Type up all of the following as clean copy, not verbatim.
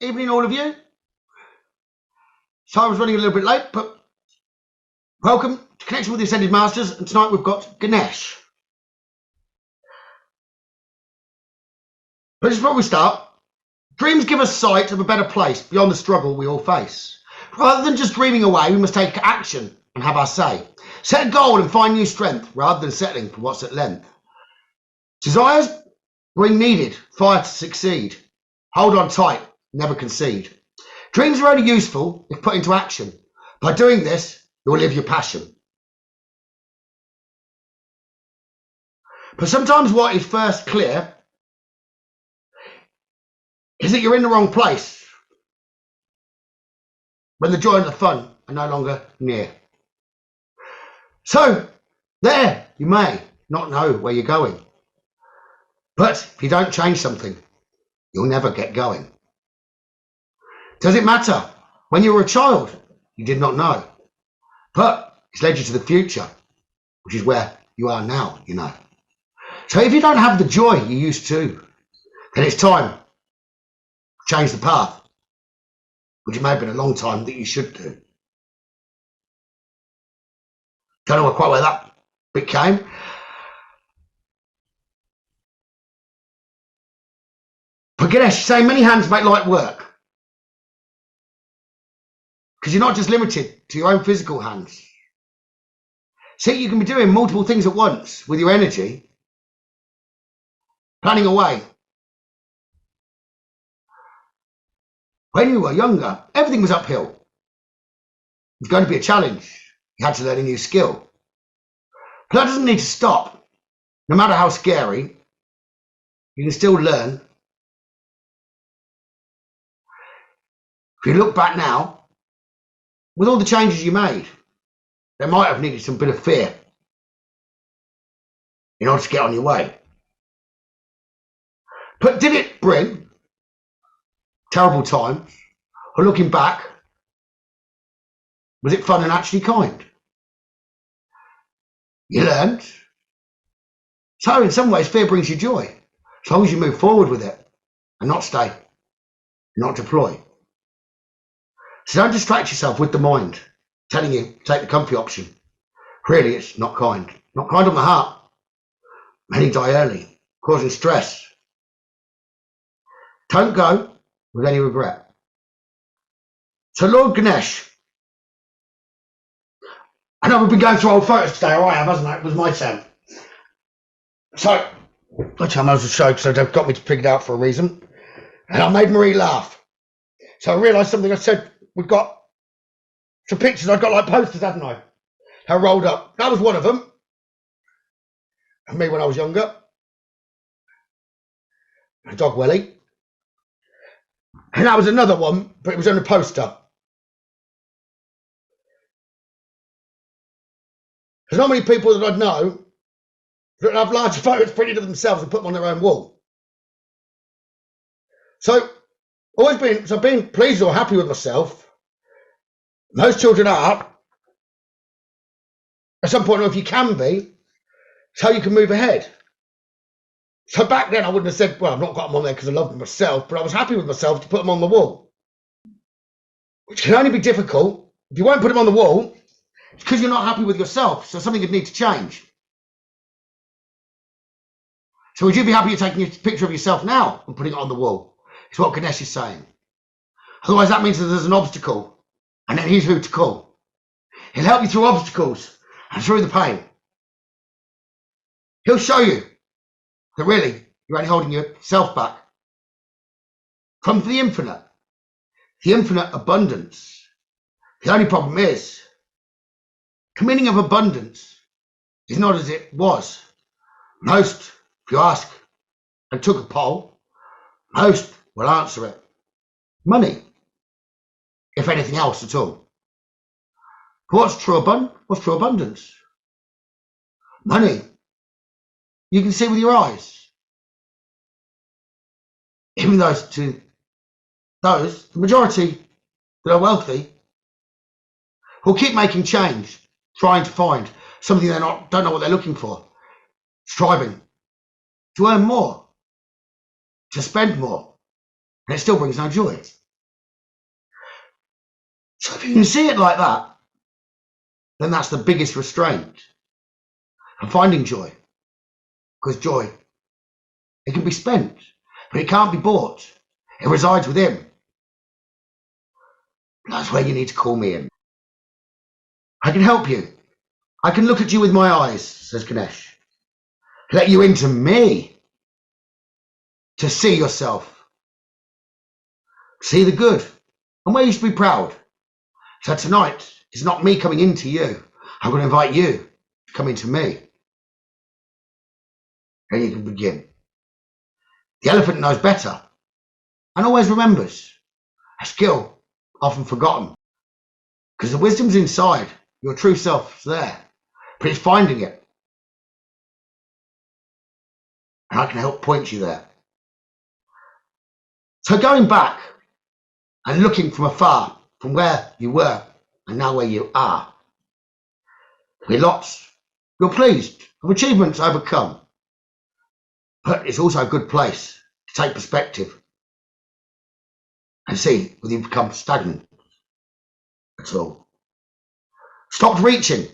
evening all of you. So I was running a little bit late, but welcome to Connection with the Ascended Masters, and tonight we've got Ganesh. But just before we start, dreams give us sight of a better place beyond the struggle we all face. Rather than just dreaming away, we must take action and have our say. Set a goal and find new strength rather than settling for what's at length. Desires bring needed fire to succeed. Hold on tight, never concede. Dreams are only useful if put into action. By doing this, you'll live your passion. But sometimes what is first clear is that you're in the wrong place when the joy and the fun are no longer near. So, there, you may not know where you're going. But if you don't change something, you'll never get going. Does it matter? When you were a child, you did not know. But it's led you to the future, which is where you are now, you know. So if you don't have the joy you used to, then it's time to change the path, which it may have been a long time that you should do. Don't know quite where that bit came. But Ganesh is saying many hands make light work. Because you're not just limited to your own physical hands. See, you can be doing multiple things at once with your energy, planning away. When you were younger, everything was uphill. It was going to be a challenge. You had to learn a new skill. But that doesn't need to stop. No matter how scary, you can still learn. If you look back now, with all the changes you made, they might have needed some bit of fear in order to get on your way. But did it bring terrible times? Or looking back, was it fun and actually kind? You learned. So in some ways, fear brings you joy, as long as you move forward with it and not stay, not deploy. So don't distract yourself with the mind telling you take the comfy option. Really, it's not kind. Not kind on the heart. Many die early, causing stress. Don't go with any regret. So Lord Ganesh, I know we've been going through old photos today, or I have, hasn't I? It was my turn. So, which I might as well show because they've got me to pick it out for a reason. And I made Marie laugh. So I realised something. I said, we've got some pictures. I've got like posters, haven't I? How rolled up. That was one of them. Of me when I was younger. A dog welly. And that was another one, but it was on a poster. There's not many people that I'd know that have larger photos printed of themselves and put them on their own wall. So, I've been pleased or happy with myself. Most children are. At some point, or if you can be, it's how you can move ahead. So back then, I wouldn't have said, well, I've not got them on there because I love them myself, but I was happy with myself to put them on the wall. Which can only be difficult. If you won't put them on the wall, it's because you're not happy with yourself, so something would need to change. So would you be happy you're taking a picture of yourself now and putting it on the wall? It's what Ganesh is saying. Otherwise, that means that there's an obstacle, and then he's who to call. He'll help you through obstacles and through the pain. He'll show you that really you're only holding yourself back from the infinite abundance. The only problem is, the meaning of abundance is not as it was. Most, if you ask and took a poll, most will answer it. Money, if anything else at all. What's true abundance? Money. You can see with your eyes. Even the majority that are wealthy, will keep making change, trying to find something don't know what they're looking for, striving to earn more, to spend more, and it still brings no joy. So if you can see it like that, then that's the biggest restraint. And finding joy. Because joy, it can be spent, but it can't be bought. It resides within. That's where you need to call me in. I can help you. I can look at you with my eyes, says Ganesh. Let you into me. To see yourself. See the good. And where you should be proud. So tonight, it's not me coming into you. I'm going to invite you to come into me. And you can begin. The elephant knows better and always remembers. A skill often forgotten. Because the wisdom's inside. Your true self's there. But it's finding it. And I can help point you there. So going back and looking from afar, from where you were and now where you are, there'll be lots. You're pleased of achievements overcome. But it's also a good place to take perspective and see whether you've become stagnant at all. Stopped reaching.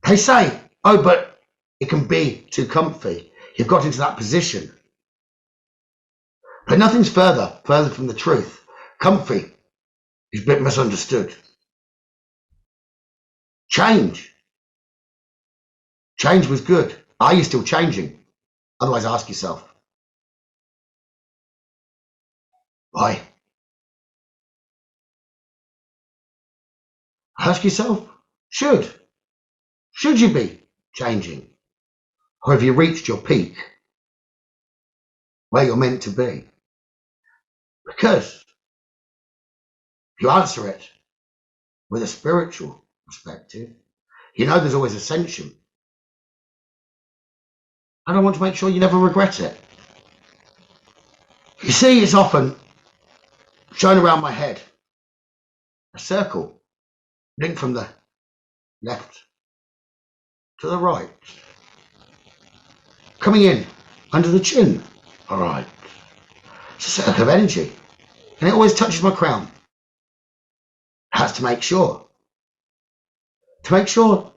They say, oh, but it can be too comfy. You've got into that position. But nothing's further from the truth. Comfy is a bit misunderstood. Change. Change was good. Are you still changing? Otherwise, ask yourself. Why? Ask yourself, should you be changing? Or have you reached your peak? Where you're meant to be? Because if you answer it with a spiritual perspective, you know there's always ascension. And I want to make sure you never regret it. You see, it's often shown around my head. A circle linked from the left to the right. Coming in under the chin. All right. It's a circle of energy. And it always touches my crown. It has to make sure. To make sure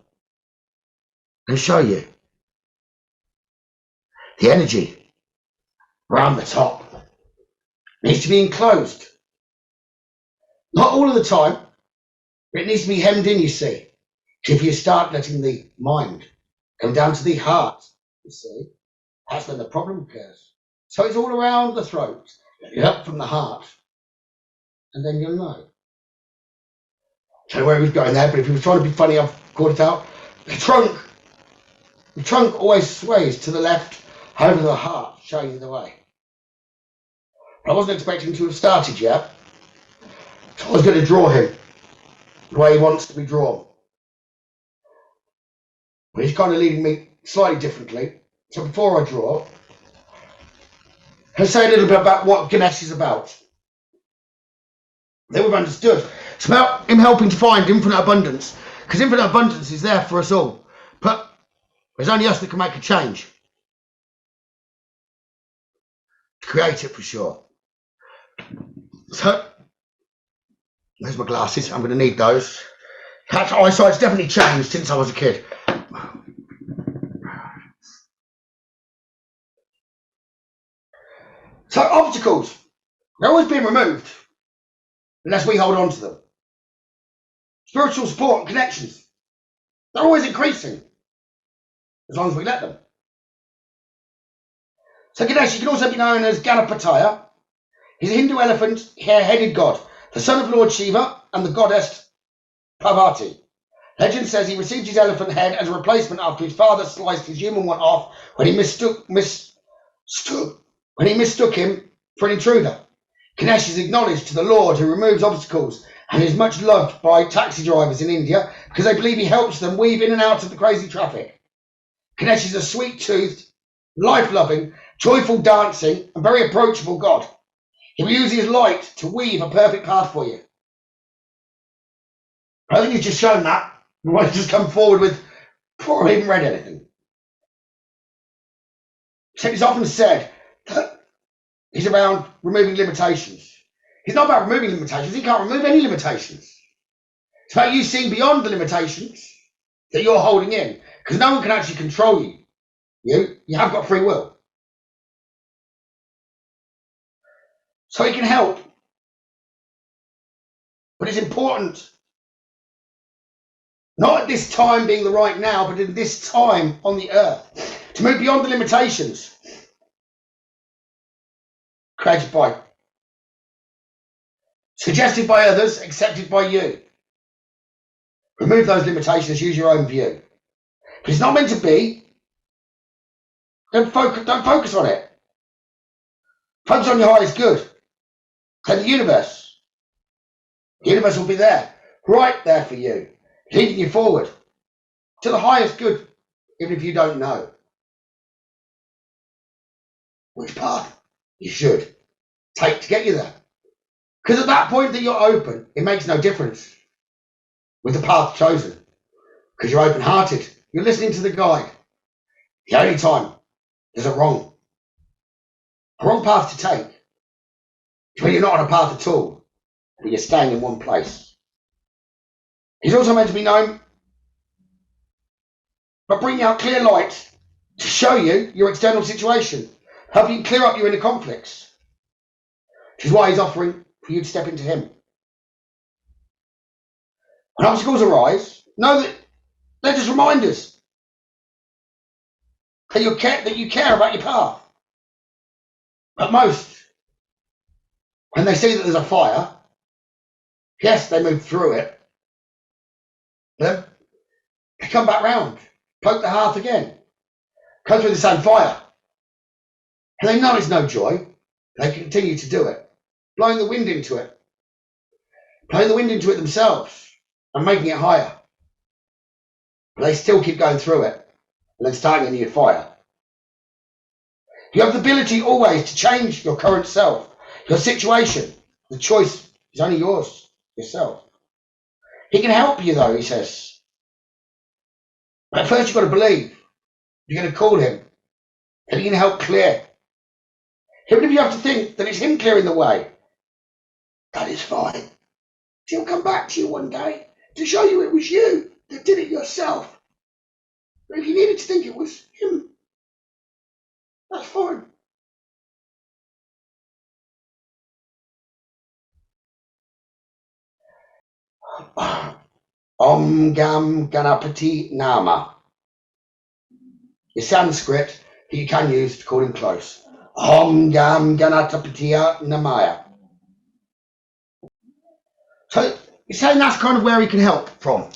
and show you the energy around the top needs to be enclosed. Not all of the time, but it needs to be hemmed in, you see. If you start letting the mind come down to the heart, you see, that's when the problem occurs. So it's all around the throat, up from the heart, and then you'll know. I don't know where he was going there, but if he was trying to be funny, I've called it out. The trunk always sways to the left, over the heart, showing you the way. But I wasn't expecting to have started yet, so I was going to draw him the way he wants to be drawn. But he's kind of leading me slightly differently. So before I draw, I'll say a little bit about what Ganesh is about. Then we've understood. It's about him helping to find infinite abundance, because infinite abundance is there for us all. But there's only us that can make a change. To create it for sure. So, there's my glasses. I'm going to need those. Eyesight's definitely changed since I was a kid. So obstacles, they're always being removed unless we hold on to them. Spiritual support and connections, they're always increasing as long as we let them. So Ganesh, you can also be known as Ganapataya. He's a Hindu elephant, hare-headed god, the son of Lord Shiva and the goddess Parvati. Legend says he received his elephant head as a replacement after his father sliced his human one off when he mistook him for an intruder. Ganesh is acknowledged to the Lord who removes obstacles and is much loved by taxi drivers in India because they believe he helps them weave in and out of the crazy traffic. Ganesh is a sweet-toothed, life-loving, joyful dancing and very approachable god. He will use his light to weave a perfect path for you. I think he's just shown that. We want to just come forward with, before I even read anything. So it's often said that is around removing limitations. It's not about removing limitations. He can't remove any limitations. It's about you seeing beyond the limitations that you're holding in, because no one can actually control you. You have got free will. So he can help. But it's important, not at this time being the right now, but in this time on the earth, to move beyond the limitations created by, suggested by others, accepted by you. Remove those limitations, use your own view. If it's not meant to be, don't focus on it. Focus on your highest good. Take the universe. The universe will be there, right there for you, leading you forward to the highest good, even if you don't know which path you should take to get you there. Because at that point that you're open, it makes no difference with the path chosen. Because you're open-hearted, you're listening to the guide. The only time there's a wrong path to take is when you're not on a path at all, but you're staying in one place. He's also meant to be known by bringing out clear light to show you your external situation, helping you clear up your inner conflicts, which is why he's offering for you to step into him. When obstacles arise, know that they're just reminders that you care about your path. But most, when they see that there's a fire, yes, they move through it, then they come back round, poke the hearth again, go through the same fire. And they know it's no joy. They continue to do it, blowing the wind into it themselves and making it higher. But they still keep going through it and then starting a new fire. You have the ability always to change your current self, your situation. The choice is only yours, yourself. He can help you though, he says. But first you've got to believe. You're going to call him and he can help clear. Even if you have to think that it's him clearing the way, that is fine. He'll come back to you one day to show you it was you that did it yourself. But if you needed to think it was him, that's fine. Om Gam Ganapati Nama. It's Sanskrit that you can use to call him close. Om Gam Ganapatiya Namaya. So he's saying that's kind of where he can help from.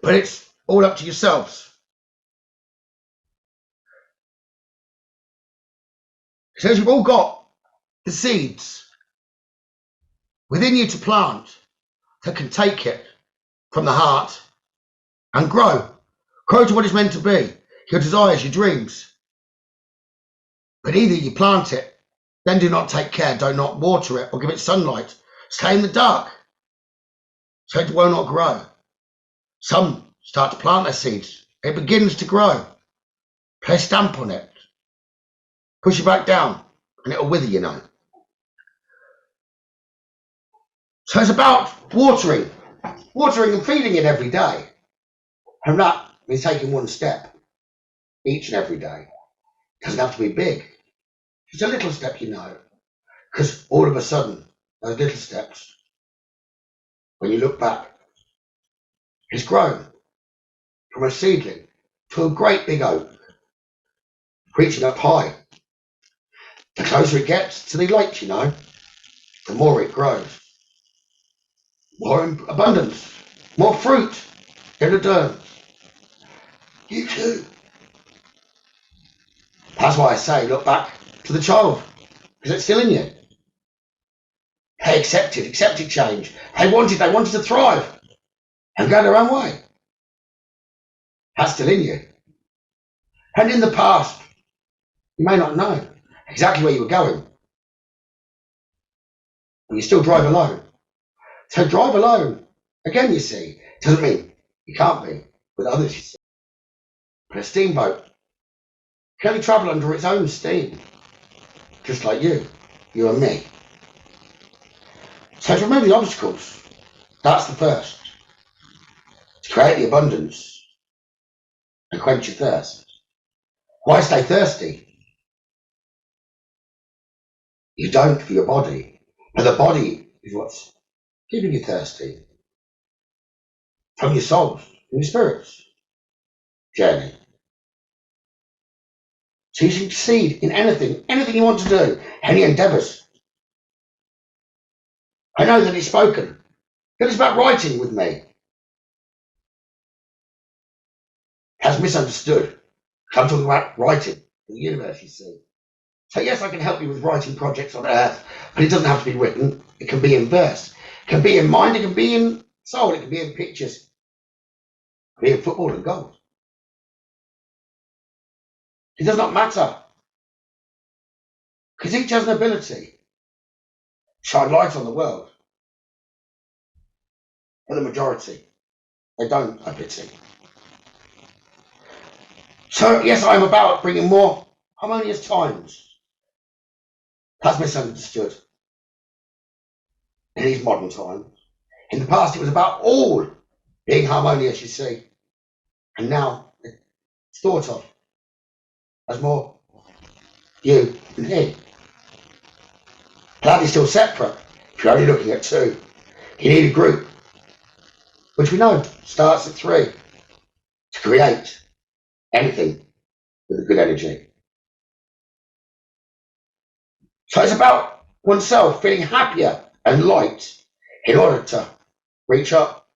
But it's all up to yourselves. He says you've all got the seeds within you to plant that can take it from the heart and grow to what it's meant to be, your desires, your dreams. But either you plant it, then do not take care, do not water it or give it sunlight, stay in the dark so it will not grow. Some start to plant their seeds, it begins to grow, put a stamp on it, push it back down and it'll wither, you know. So it's about watering and feeding it every day. And that means taking one step each and every day. It doesn't have to be big. Just a little step, you know. Because all of a sudden, those little steps, when you look back, it's grown from a seedling to a great big oak, reaching up high. The closer it gets to the light, you know, the more it grows. More abundance, more fruit in return. You too. That's why I say look back to the child, because it's still in you. They accepted change. They wanted to thrive and go their own way. That's still in you. And in the past, you may not know exactly where you were going, but you still drive alone. So drive alone. Again, you see, doesn't mean you can't be with others, you see. But a steamboat can only travel under its own steam, just like you and me. So to remove the obstacles, that's the first. To create the abundance and quench your thirst. Why stay thirsty? You don't for your body, and the body is what's keeping you thirsty. From your souls, from your spirits journey. So you succeed in anything you want to do, any endeavours. I know that it's spoken, that it's about writing with me. Has misunderstood. I'm talking about writing in the universe, you see. So yes, I can help you with writing projects on Earth, but it doesn't have to be written. It can be in verse. It can be in mind, it can be in soul, it can be in pictures. It can be in football and gold. It does not matter. Because each has an ability to shine light on the world. For the majority, they don't, I pity. So yes, I'm about bringing more harmonious times. That's misunderstood in these modern times. In the past, it was about all being harmonious, you see. And now it's thought of as more you and he. That is still separate. If you're only looking at two, you need a group, which we know starts at 3, to create anything with a good energy. So it's about oneself feeling happier and light in order to reach up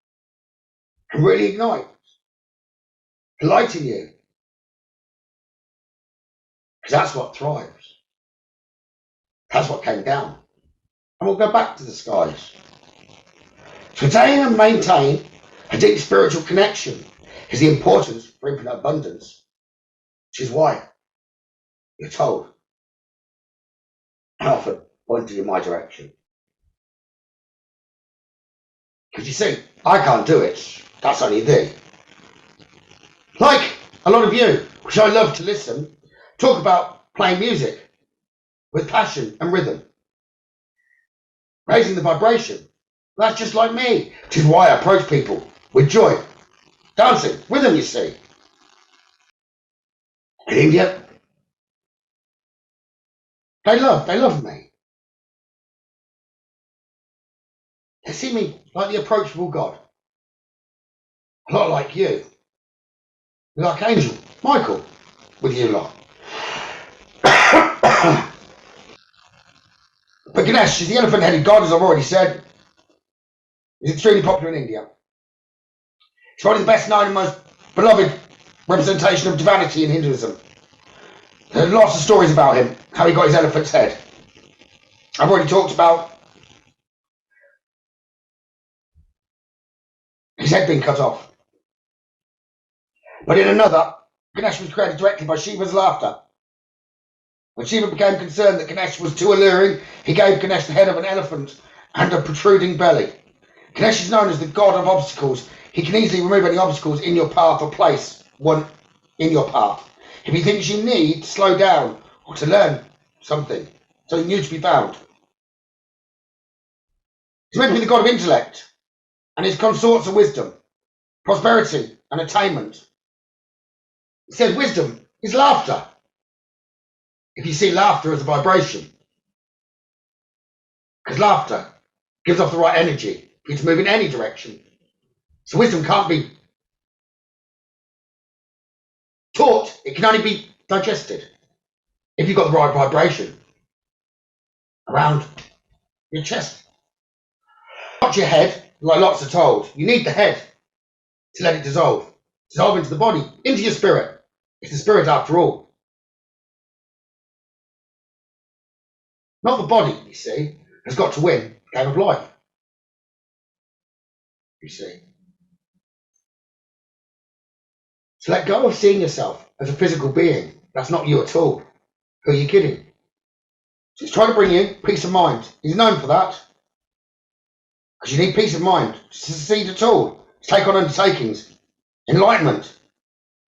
and really ignite the light in you. Because that's what thrives. That's what came down. And we'll go back to the skies. To attain and maintain a deep spiritual connection is the importance for infinite abundance, which is why you're told and often pointed in my direction. Because you see, I can't do it. That's only thee. Like a lot of you, which I love to listen, talk about playing music with passion and rhythm, raising the vibration. That's just like me, which is why I approach people with joy, dancing with them, you see. In India, they love me. They see me like the approachable God. A lot like you. The Archangel, Michael, with you lot. But Ganesh is the elephant-headed god, as I've already said. He's extremely popular in India. He's probably the best known and most beloved representation of divinity in Hinduism. There are lots of stories about him, how he got his elephant's head. I've already talked about his head being cut off. But in another, Ganesh was created directly by Shiva's laughter. When Shiva became concerned that Ganesh was too alluring, he gave Ganesh the head of an elephant and a protruding belly. Ganesh is known as the god of obstacles. He can easily remove any obstacles in your path or place one in your path. If he thinks you need to slow down or to learn something new to be found. He's meant to be the god of intellect, and his consorts are wisdom, prosperity, and attainment. He said wisdom is laughter. If you see laughter as a vibration, because laughter gives off the right energy for you to move in any direction. So wisdom can't be taught, it can only be digested if you've got the right vibration around your chest. Not your head, like lots are told. You need the head to let it dissolve into the body, into your spirit. It's the spirit after all. Not the body, you see, has got to win the game of life. You see. So let go of seeing yourself as a physical being. That's not you at all. Who are you kidding? So he's trying to bring you peace of mind. He's known for that. Because you need peace of mind to succeed at all. To take on undertakings. Enlightenment.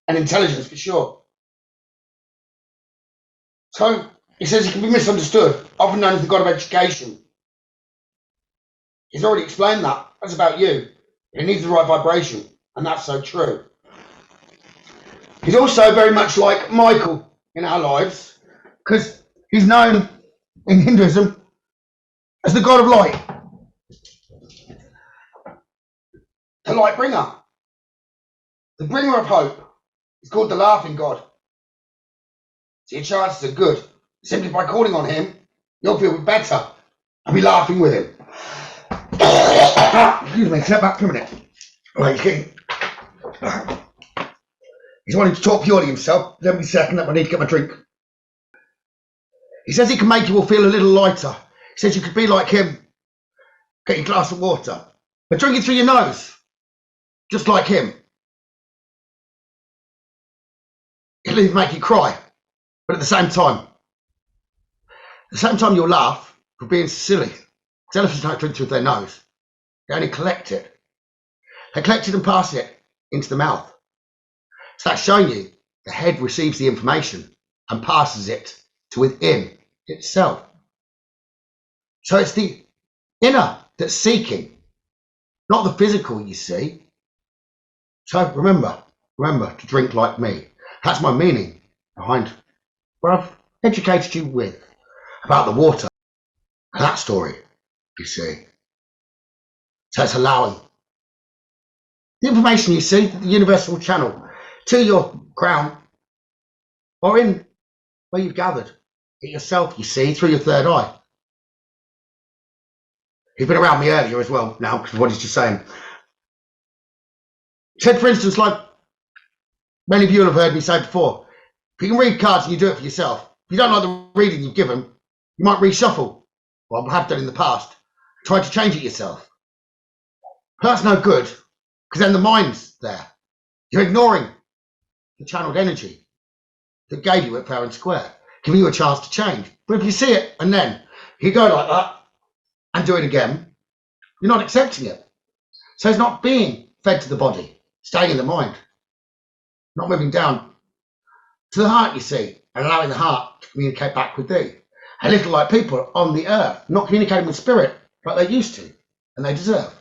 And intelligence for sure. So he says he can be misunderstood, often known as the god of education. He's already explained that. That's about you. It needs the right vibration, and that's so true. He's also very much like Michael in our lives, because he's known in Hinduism as the god of light, the light bringer, the bringer of hope. He's called the laughing god. So your chances are good. Simply by calling on him, you'll feel better and be laughing with him. Excuse me, step back for a minute. Right, he's wanting to talk purely himself. Let me second up, I need to get my drink. He says he can make you all feel a little lighter. He says you could be like him. Get your glass of water, but drink it through your nose, just like him. He'll even make you cry, but at the same time you'll laugh for being silly. Elephants don't drink through their nose. They only collect it. They collect it and pass it into the mouth. So that's showing you the head receives the information and passes it to within itself. So it's the inner that's seeking, not the physical, you see. So remember to drink like me. That's my meaning behind what I've educated you with about the water and that story, you see. So it's allowing the information you see, the universal channel, to your crown or in where you've gathered it yourself, you see, through your third eye. You've been around me earlier as well now, because of what he's just saying. Said, for instance, like many of you will have heard me say before, if you can read cards and you do it for yourself, if you don't like the reading you've given, you might reshuffle. Well, I have done in the past. Try to change it yourself. But that's no good, because then the mind's there. You're ignoring the channeled energy that gave you it fair and square, giving you a chance to change. But if you see it and then you go like that and do it again, you're not accepting it. So it's not being fed to the body, staying in the mind, not moving down to the heart, you see, and allowing the heart to communicate back with thee. A little like people on the earth, not communicating with spirit like they used to and they deserve.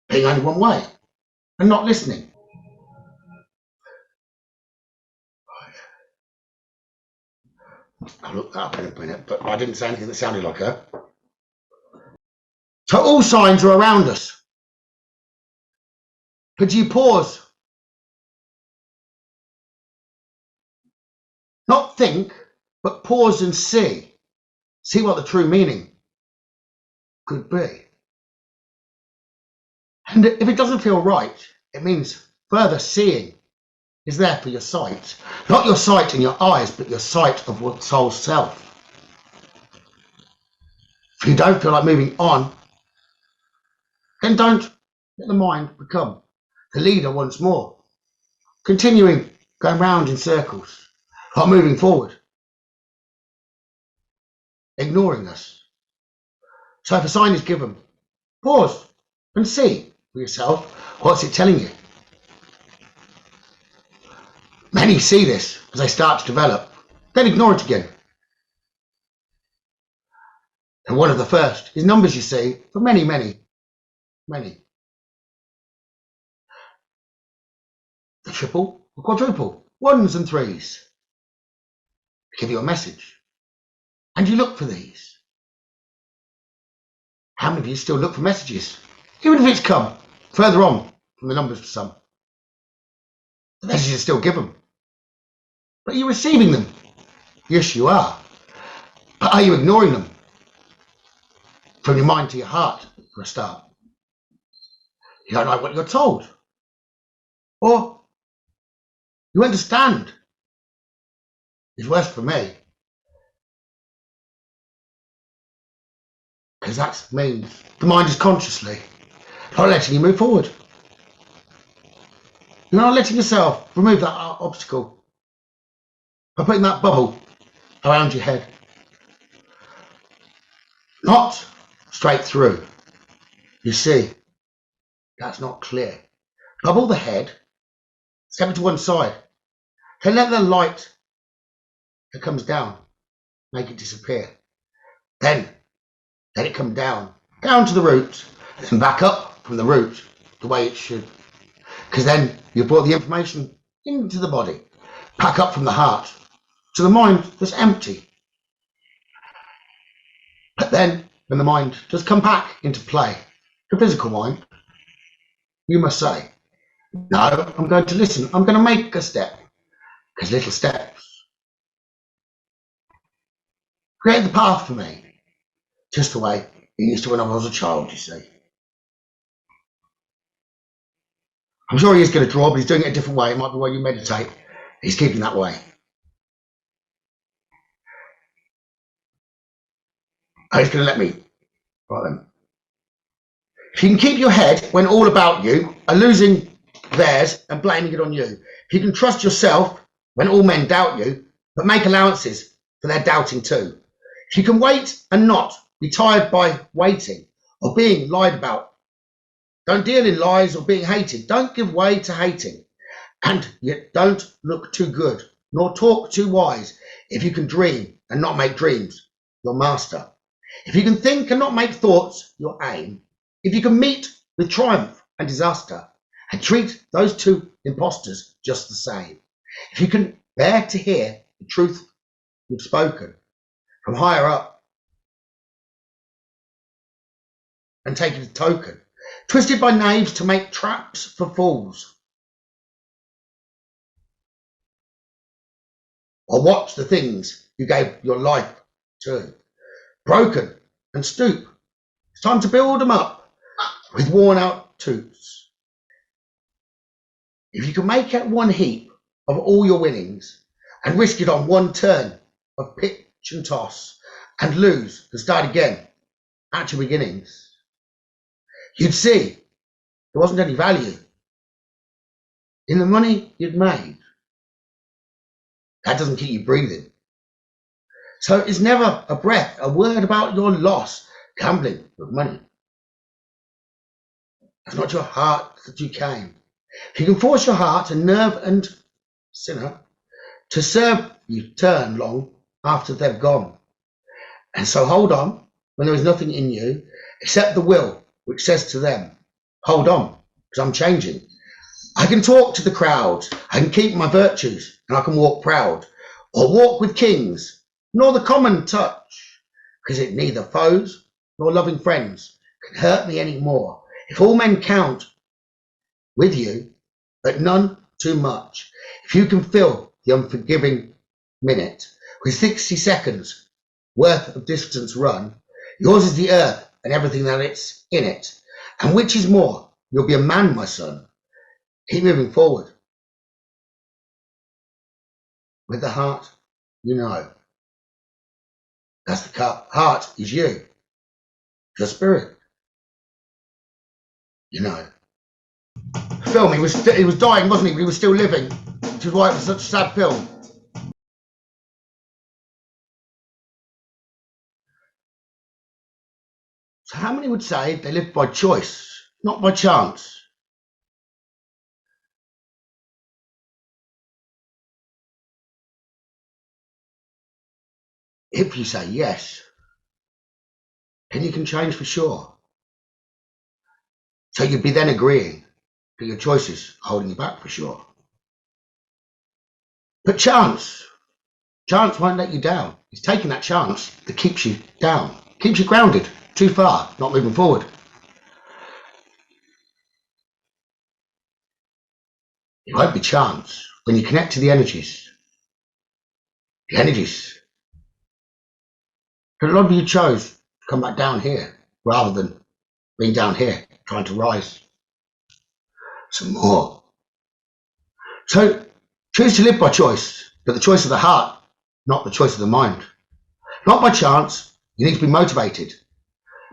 Being only one way and not listening. I'll look that up in a minute, but I didn't say anything that sounded like her. So all signs are around us. But you pause? Not think, but pause and see. See what the true meaning could be. And if it doesn't feel right, it means further seeing is there for your sight. Not your sight in your eyes, but your sight of what soul self. If you don't feel like moving on, then don't let the mind become the leader once more. Continuing going round in circles, not moving forward. Ignoring us. So if a sign is given, pause and see for yourself, what's it telling you? Many see this as they start to develop, then ignore it again. And one of the first is numbers you see for many. The triple or quadruple, ones and threes. Give you a message. And you look for these. How many of you still look for messages? Even if it's come further on from the numbers for some. The messages are still given. But are you receiving them? Yes, you are. But are you ignoring them? From your mind to your heart, for a start. You don't like what you're told. Or you understand. It's worse for me. Because that means the mind is consciously not letting you move forward. You're not letting yourself remove that obstacle by putting that bubble around your head. Not straight through. You see, that's not clear. Bubble the head, step it to one side. Then let the light it comes down, make it disappear. Then let it come down to the root, and back up from the root the way it should. Because then you brought the information into the body, back up from the heart to the mind that's empty. But then when the mind does come back into play, the physical mind, you must say, no, I'm going to listen. I'm going to make a step. Because little steps create the path for me. Just the way it used to when I was a child, you see. I'm sure he is going to draw, but he's doing it a different way. It might be where you meditate. He's keeping that way. Oh, he's going to let me. Right then. If you can keep your head when all about you are losing theirs and blaming it on you. If you can trust yourself when all men doubt you, but make allowances for their doubting too. If you can wait and not be tired by waiting or being lied about. Don't deal in lies or being hated. Don't give way to hating. And yet don't look too good, nor talk too wise. If you can dream and not make dreams, your master. If you can think and not make thoughts, your aim. If you can meet with triumph and disaster, and treat those two impostors just the same. If you can bear to hear the truth you've spoken from higher up, and take it as a token, twisted by knaves to make traps for fools. Or watch the things you gave your life to, broken and stoop. It's time to build them up with worn out toots. If you can make it one heap of all your winnings and risk it on one turn of pitch and toss and lose and start again at your beginnings, you'd see there wasn't any value in the money you'd made. That doesn't keep you breathing. So it's never a breath, a word about your loss, gambling with money. It's not your heart that you came. If you can force your heart and nerve and sinner to serve you turn long after they've gone. And so hold on when there is nothing in you except the will which says to them, hold on, because I'm changing. I can talk to the crowd, I can keep my virtues, and I can walk proud, or walk with kings, nor the common touch, because it neither foes nor loving friends can hurt me any more. If all men count with you, but none too much, if you can fill the unforgiving minute with 60 seconds worth of distance run, yours is the earth and everything that it's in it. And which is more, you'll be a man, my son. Keep moving forward. With the heart, you know. That's the heart is you. Your spirit. You know. Film, he was dying, wasn't he? But he was still living. Which is why it was such a sad film. So how many would say they lived by choice, not by chance? If you say yes, then you can change for sure. So you'd be then agreeing that your choices are holding you back for sure. But chance won't let you down. It's taking that chance that keeps you down, keeps you grounded, too far, not moving forward. It won't be chance when you connect to the energies. The energies. But a lot of you chose to come back down here rather than being down here, trying to rise some more. So choose to live by choice, but the choice of the heart, not the choice of the mind. Not by chance, you need to be motivated.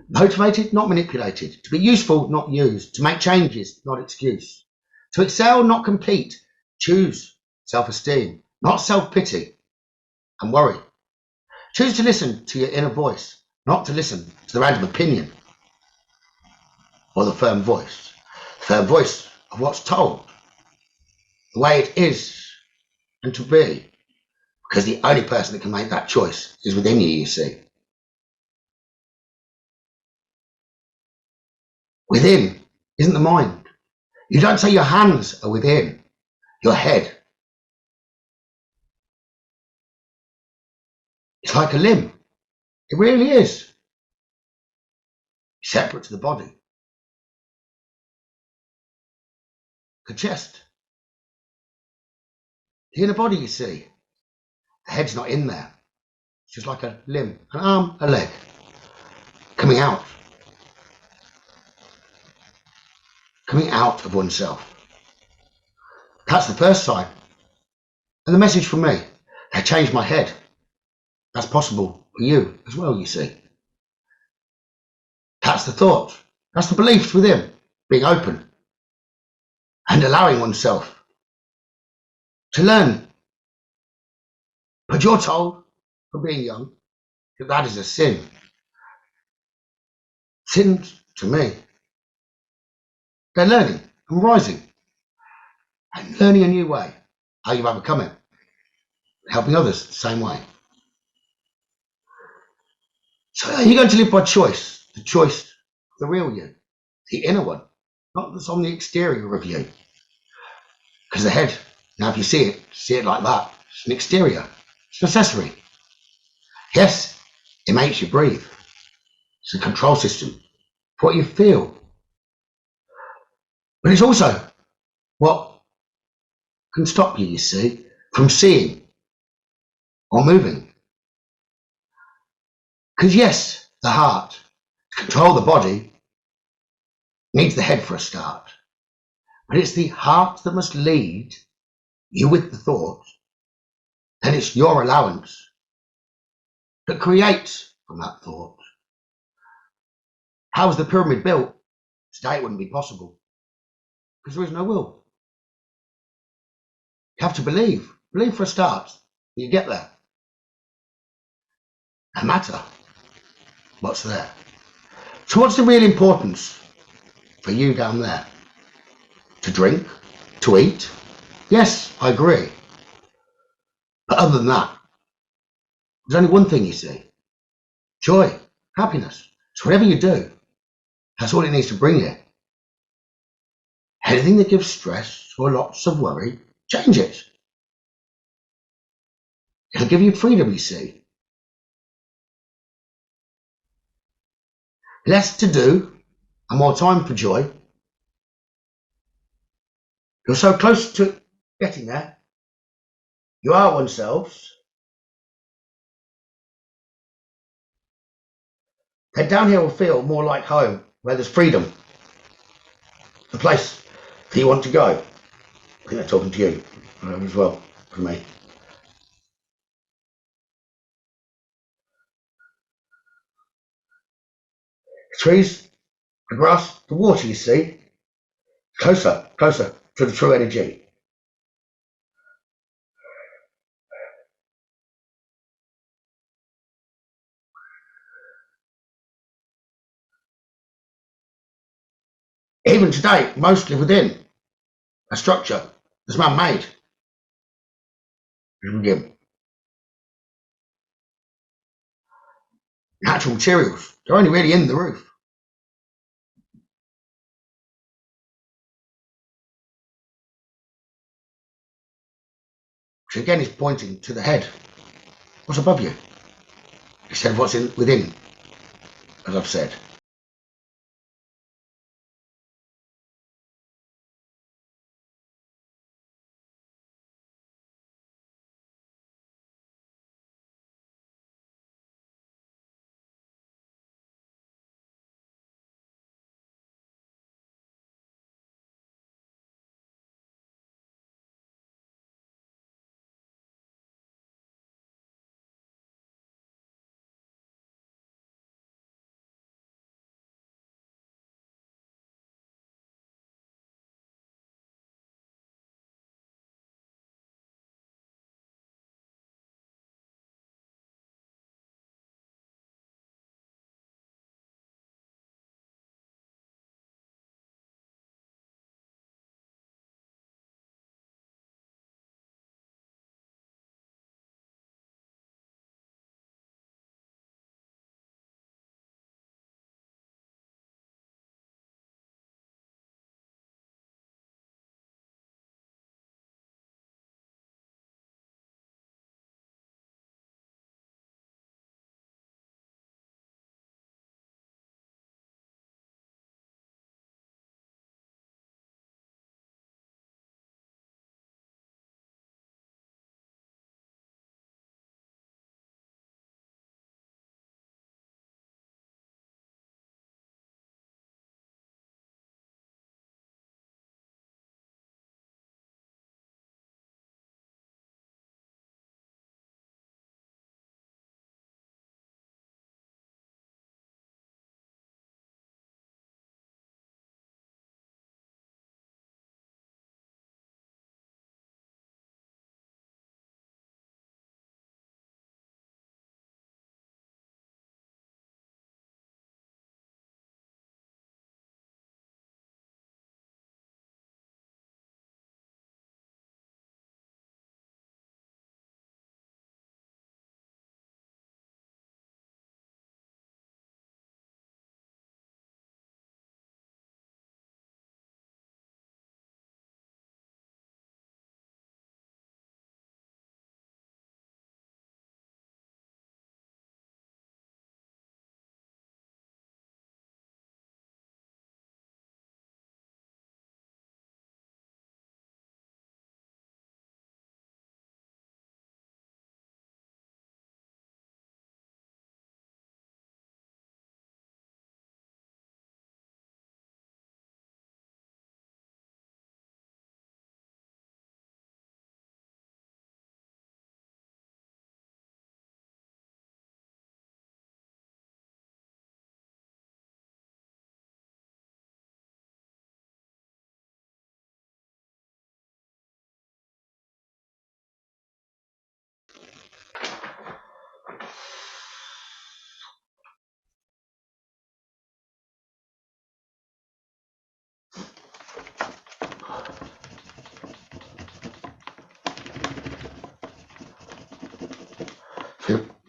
Motivated, not manipulated. To be useful, not used. To make changes, not excuse. To excel, not compete. Choose self-esteem, not self-pity and worry. Choose to listen to your inner voice, not to listen to the random opinion or the firm voice of what's told, the way it is and to be, Because the only person that can make that choice is within you, you see. Within isn't the mind. You don't say your hands are within, your head. It's like a limb. It really is. Separate to the body. The chest. The inner body, you see. The head's not in there. It's just like a limb, an arm, a leg. Coming out. Coming out of oneself. That's the first sign. And the message from me, I changed my head. That's possible for you as well, you see. That's the thought. That's the beliefs within, being open and allowing oneself to learn. But you're told, from being young, that that is a sin. Sins, to me, they're learning and rising and learning a new way, how you overcome it, helping others the same way. So you're going to live by choice, the choice, the real you, the inner one, not that's on the exterior of you. Because the head, now if you see it like that, it's an exterior, it's an accessory. Yes, it makes you breathe. It's a control system for what you feel. But it's also what can stop you, you see, from seeing or moving. Because yes, the heart, to control the body, needs the head for a start. But it's the heart that must lead you with the thought, and it's your allowance that creates from that thought. How was the pyramid built? Today it wouldn't be possible, because there is no will. You have to believe. Believe for a start. You get there. No matter what's there. So what's the real importance for you down there? To drink? To eat? Yes, I agree. But other than that, there's only one thing you see. Joy, happiness. So whatever you do, that's all it needs to bring you. Anything that gives stress or lots of worry, change it. It'll give you freedom, you see. Less to do and more time for joy. You're so close to getting there. You are oneself. Then down here will feel more like home, where there's freedom. The place that you want to go. I think they're talking to you as well, for me. The trees, the grass, the water, you see. Closer to the true energy. Even today, mostly within a structure that's man-made. Natural materials, they're only really in the roof. Which again is pointing to the head. What's above you? Instead of what's within, as I've said.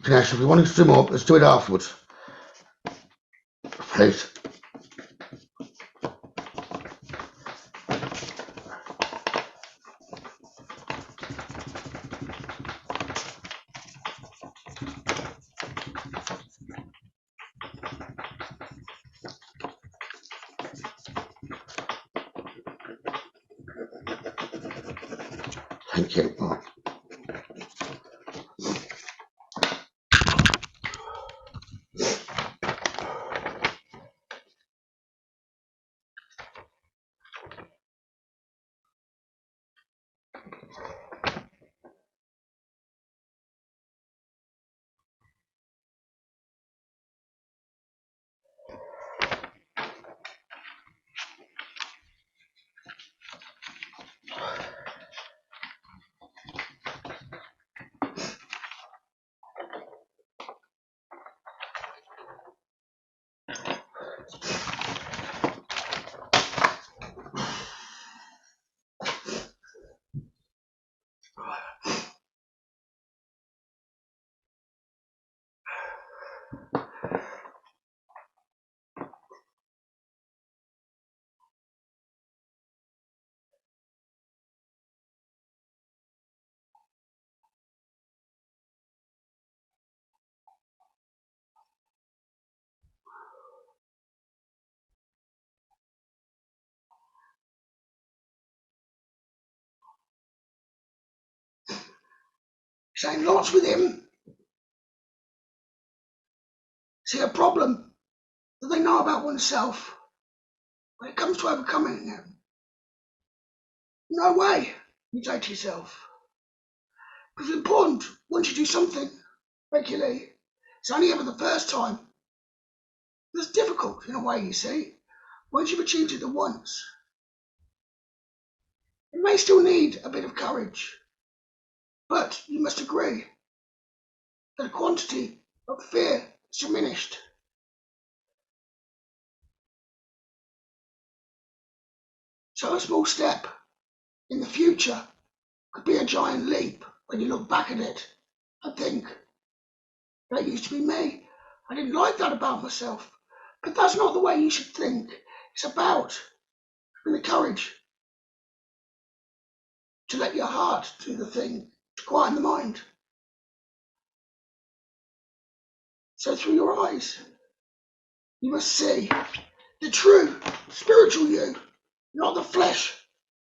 Ganesh, if you want to do more, let's do it afterwards. Please. Thank you. Oh. Saying lots with him. See a problem that they know about oneself when it comes to overcoming it. No way, you say to yourself. Because it's important, once you do something regularly, it's only ever the first time. It's difficult in a way, you see. Once you've achieved it at once, it may still need a bit of courage. But you must agree that the quantity of fear is diminished. So a small step in the future could be a giant leap when you look back at it and think, that used to be me. I didn't like that about myself. But that's not the way you should think. It's about having the courage to let your heart do the thing, to quieten the mind. So through your eyes, you must see the true spiritual you, not the flesh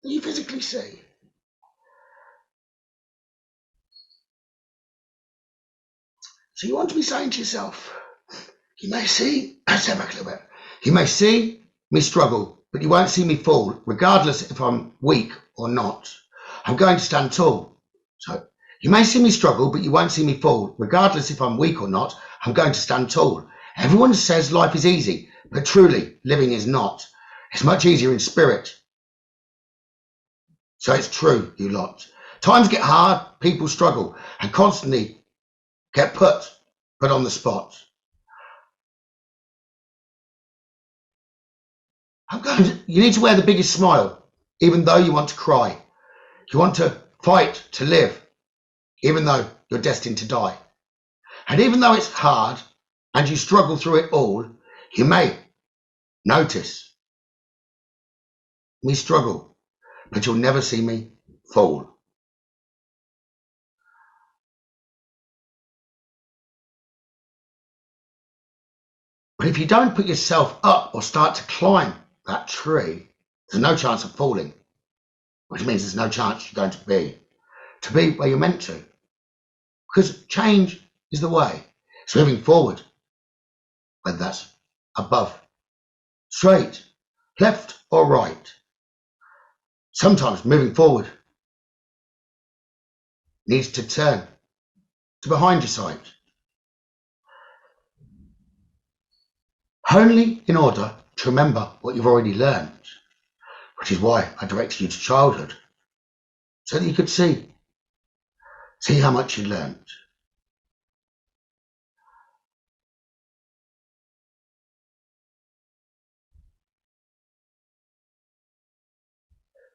that you physically see. So you want to be saying to yourself, you may see, step back a little bit, you may see me struggle, but you won't see me fall, regardless if I'm weak or not. I'm going to stand tall. So you may see me struggle, but you won't see me fall, regardless if I'm weak or not. I'm going to stand tall. Everyone says life is easy, but truly, living is not. It's much easier in spirit. So it's true, you lot. Times get hard, people struggle, and constantly get put on the spot. You need to wear the biggest smile, even though you want to cry. You want to fight to live, even though you're destined to die. And even though it's hard and you struggle through it all, you may notice me struggle, but you'll never see me fall. But if you don't put yourself up or start to climb that tree, there's no chance of falling, which means there's no chance you're going to be where you're meant to. Because change is the way. It's moving forward, whether that's above, straight, left or right. Sometimes moving forward needs to turn to behind your sight. Only in order to remember what you've already learned, which is why I directed you to childhood, so that you could see how much you learned.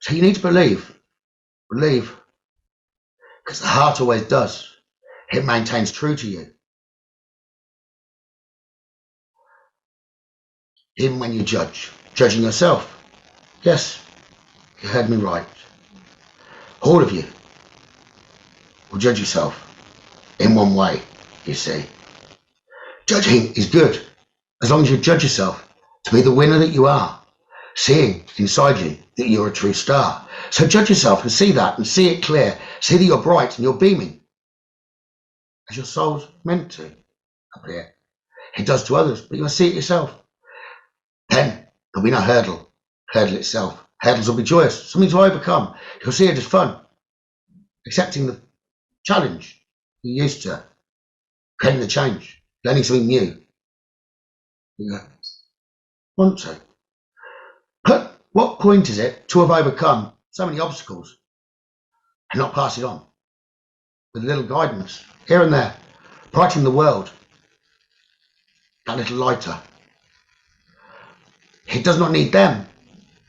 So you need to believe, because the heart always does. It maintains true to you. even when you judge, judging yourself. Yes, you heard me right. All of you will judge yourself in one way, you see. Judging is good, as long as you judge yourself to be the winner that you are, seeing inside you that you're a true star. So judge yourself and see that, and see it clear. See that you're bright and you're beaming, as your soul's meant to up here. It does to others, but you'll see it yourself. Then there'll be no hurdle itself. Hurdles will be joyous, something to overcome. You'll see it as fun, accepting the challenge you're used to, creating the change, learning something new. You want to. But what point is it to have overcome so many obstacles and not pass it on with a little guidance here and there, brightening the world that little lighter? It does not need them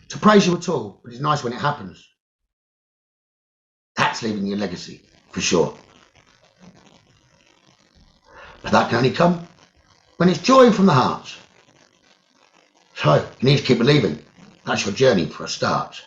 to praise you at all, but it's nice when it happens. That's leaving your legacy, for sure. But that can only come when it's joy from the heart. So you need to keep believing. That's your journey for a start.